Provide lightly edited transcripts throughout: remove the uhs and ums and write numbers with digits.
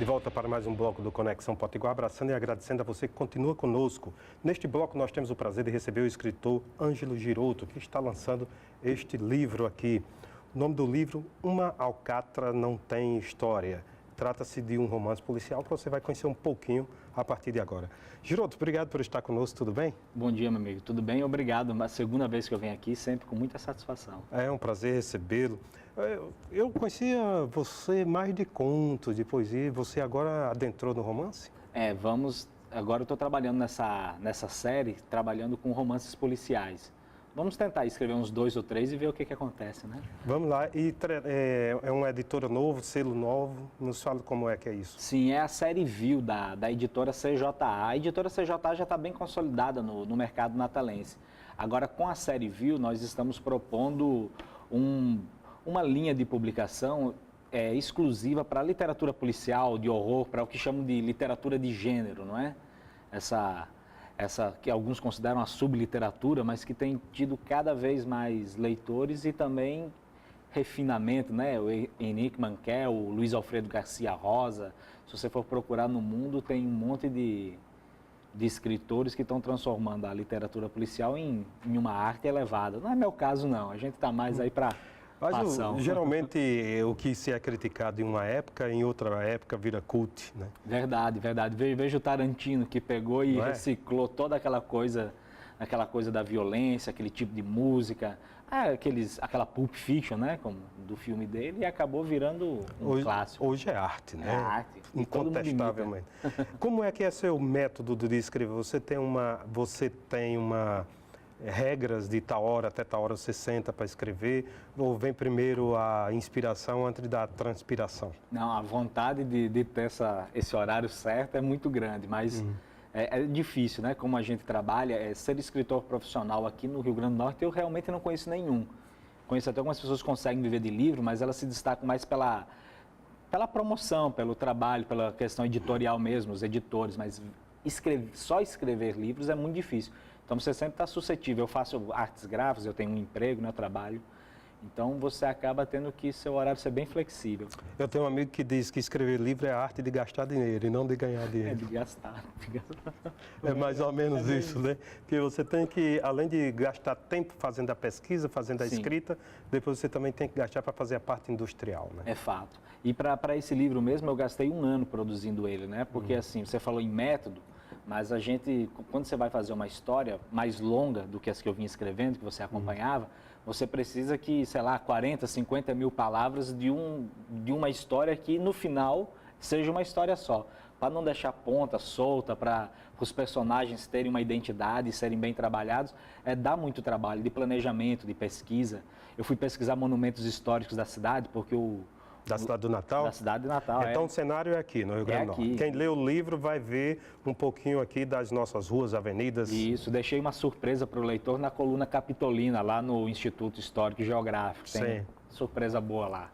De volta para mais um bloco do Conexão Potiguar, abraçando e agradecendo a você que continua conosco. Neste bloco nós temos o prazer de receber o escritor Ângelo Giroto, que está lançando este livro aqui. O nome do livro, Uma Alcatra Não Tem História. Trata-se de um romance policial que você vai conhecer um pouquinho a partir de agora. Giroto, obrigado por estar conosco, tudo bem? Bom dia, meu amigo, tudo bem? Obrigado. A segunda vez que eu venho aqui, sempre com muita satisfação. É um prazer recebê-lo. Eu conhecia você mais de contos, de poesia, você agora adentrou no romance? Agora eu estou trabalhando nessa série, trabalhando com romances policiais. Vamos tentar escrever uns 2 ou 3 e ver o que acontece, né? Vamos lá. E é uma editora nova, selo novo, nos fala como é que é isso. Sim, é a série Viu da editora CJA. A editora CJA já está bem consolidada no mercado natalense. Agora, com a série Viu, nós estamos propondo uma linha de publicação exclusiva para a literatura policial, de horror, para o que chamam de literatura de gênero, não é? Essa que alguns consideram a subliteratura, mas que tem tido cada vez mais leitores e também refinamento, né? O Henrique Mankell, o Luiz Alfredo Garcia Rosa. Se você for procurar no mundo, tem um monte de escritores que estão transformando a literatura policial em uma arte elevada. Não é meu caso, não. A gente está mais aí para ação. Geralmente, o que se é criticado em uma época, em outra época vira cult, né? Verdade, verdade. Vejo o Tarantino que pegou e reciclou toda aquela coisa da violência, aquele tipo de música, aquela Pulp Fiction, né, como do filme dele, e acabou virando um clássico. Hoje é arte, né? É arte. Incontestavelmente. Como é que é seu método de escrever? Você tem uma regras de tal hora até tal hora você senta para escrever, ou vem primeiro a inspiração antes da transpiração? Não, a vontade de ter esse horário certo é muito grande, mas é difícil, né? Como a gente trabalha, ser escritor profissional aqui no Rio Grande do Norte, eu realmente não conheço nenhum. Conheço até algumas pessoas que conseguem viver de livro, mas elas se destacam mais pela promoção, pelo trabalho, pela questão editorial mesmo, os editores, mas só escrever livros é muito difícil. Então, você sempre está suscetível. Eu faço artes gráficas, eu tenho um emprego, né, eu trabalho. Então, você acaba tendo que seu horário ser bem flexível. Eu tenho um amigo que diz que escrever livro é a arte de gastar dinheiro e não de ganhar dinheiro. É de gastar. É mais ou menos isso, né? Porque você tem que, além de gastar tempo fazendo a pesquisa, fazendo a escrita, depois você também tem que gastar para fazer a parte industrial, né? É fato. E para esse livro mesmo, eu gastei 1 ano produzindo ele, né? Porque, assim, você falou em método, mas a gente, quando você vai fazer uma história mais longa do que as que eu vinha escrevendo, que você acompanhava, você precisa que, sei lá, 40, 50 mil palavras de uma história que, no final, seja uma história só. Para não deixar ponta solta, para os personagens terem uma identidade e serem bem trabalhados, dá muito trabalho de planejamento, de pesquisa. Eu fui pesquisar monumentos históricos da cidade, porque Da cidade do Natal? Da cidade do Natal, Então o cenário é aqui, no Rio Grande do Norte. Quem lê o livro vai ver um pouquinho aquaqui das nossas ruas, avenidas. Isso, deixei uma surpresa para o leitor na coluna Capitolina, lá no Instituto Histórico e Geográfico. Tem surpresa boa lá.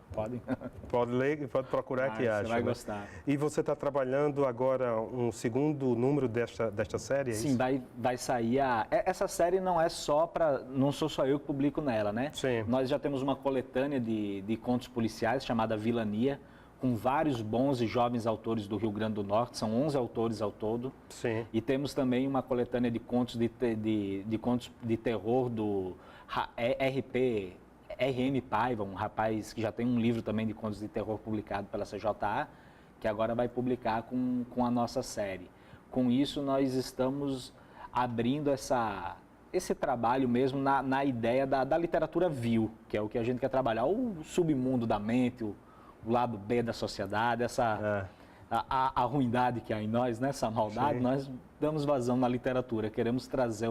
Pode ler e pode procurar que acha. Você vai gostar. E você está trabalhando agora um segundo número desta série? É Sim, isso? vai sair essa série não é só não sou só eu que publico nela, né? Sim. Nós já temos uma coletânea de contos policiais chamada Vilania, com vários bons e jovens autores do Rio Grande do Norte, são 11 autores ao todo. Sim. E temos também uma coletânea de contos de contos de terror do R.M. Paiva, um rapaz que já tem um livro também de contos de terror publicado pela CJA, que agora vai publicar com a nossa série. Com isso, nós estamos abrindo esse trabalho mesmo na ideia da literatura vil, que é o que a gente quer trabalhar, o submundo da mente, o lado B da sociedade, a ruindade que há em nós, né? Essa maldade. Sim. Nós damos vazão na literatura, queremos trazer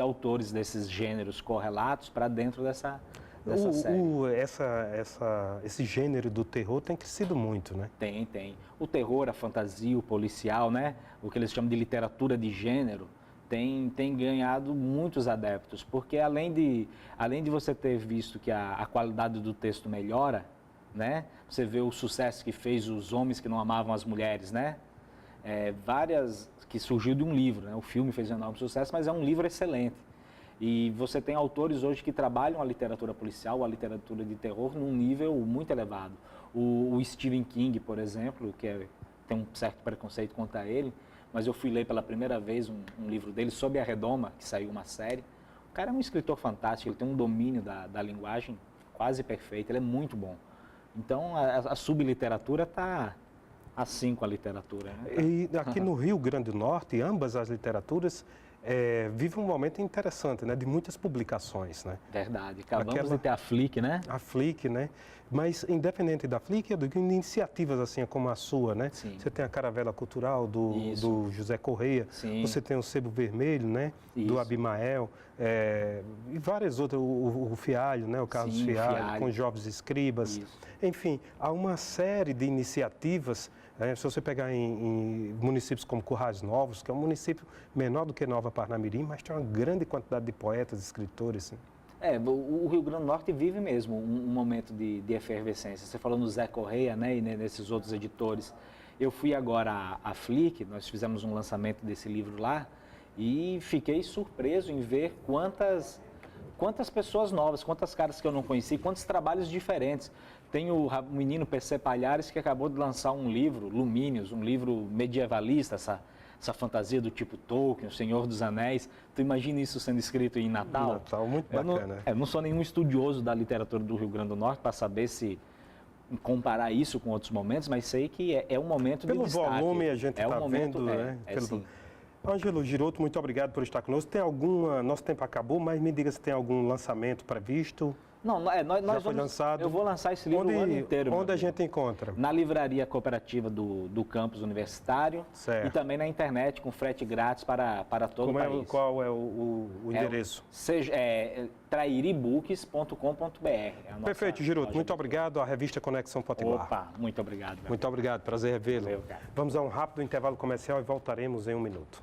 autores desses gêneros correlatos para dentro dessa série. Esse gênero do terror tem crescido muito, né? Tem. O terror, a fantasia, o policial, né? O que eles chamam de literatura de gênero, tem ganhado muitos adeptos, porque além de você ter visto que a qualidade do texto melhora, né? Você vê o sucesso que fez Os Homens que Não Amavam as Mulheres, né? Que surgiu de um livro, né? O filme fez um enorme sucesso, mas é um livro excelente. E você tem autores hoje que trabalham a literatura policial, a literatura de terror, num nível muito elevado. O Stephen King, por exemplo, tem um certo preconceito contra ele, mas eu fui ler pela primeira vez um livro dele, Sob a Redoma, que saiu uma série. O cara é um escritor fantástico, ele tem um domínio da linguagem quase perfeito, ele é muito bom. Então, a subliteratura está assim com a literatura. Né? E aqui no Rio Grande do Norte, ambas as literaturas vivem um momento interessante, né? De muitas publicações, né? Verdade. Acabamos de ter a Flick, né? A Flick, né? Mas, independente da Flick, eu digo iniciativas assim como a sua, né? Sim. Você tem a Caravela Cultural do José Correia, Sim. Você tem o Sebo Vermelho, né? Isso. Do Abimael, e várias outras, o Fialho, né? O Carlos Sim, Fialho, com Jovens Escribas. Isso. Enfim, há uma série de iniciativas. Se você pegar em municípios como Currais Novos, que é um município menor do que Nova Parnamirim, mas tem uma grande quantidade de poetas, escritores. Assim. O Rio Grande do Norte vive mesmo um momento de efervescência. Você falou no Zé Correia, né, e nesses outros editores. Eu fui agora à Flick, nós fizemos um lançamento desse livro lá, e fiquei surpreso em ver quantas pessoas novas, quantas caras que eu não conheci, quantos trabalhos diferentes. Tem o menino PC Palhares, que acabou de lançar um livro, Lumínios, um livro medievalista, essa fantasia do tipo Tolkien, O Senhor dos Anéis. Tu imagina isso sendo escrito em Natal? Natal, muito bacana. Eu não sou nenhum estudioso da literatura do Rio Grande do Norte para saber se comparar isso com outros momentos, mas sei que é um momento de destaque. Pelo volume a gente está vendo, né? Sim. Ângelo Giroto, muito obrigado por estar conosco. Nosso tempo acabou, mas me diga se tem algum lançamento previsto. Não, eu vou lançar esse livro o ano inteiro. Onde a gente encontra? Na livraria cooperativa do campus universitário. Certo. E também na internet, com frete grátis para todo o país. Qual é o endereço? trairibooks.com.br. Perfeito, Giroto. Muito obrigado. A revista Conexão Potiguar. Opa, muito obrigado. Muito obrigado. Prazer revê-lo. Valeu, cara. Vamos a um rápido intervalo comercial e voltaremos em um minuto.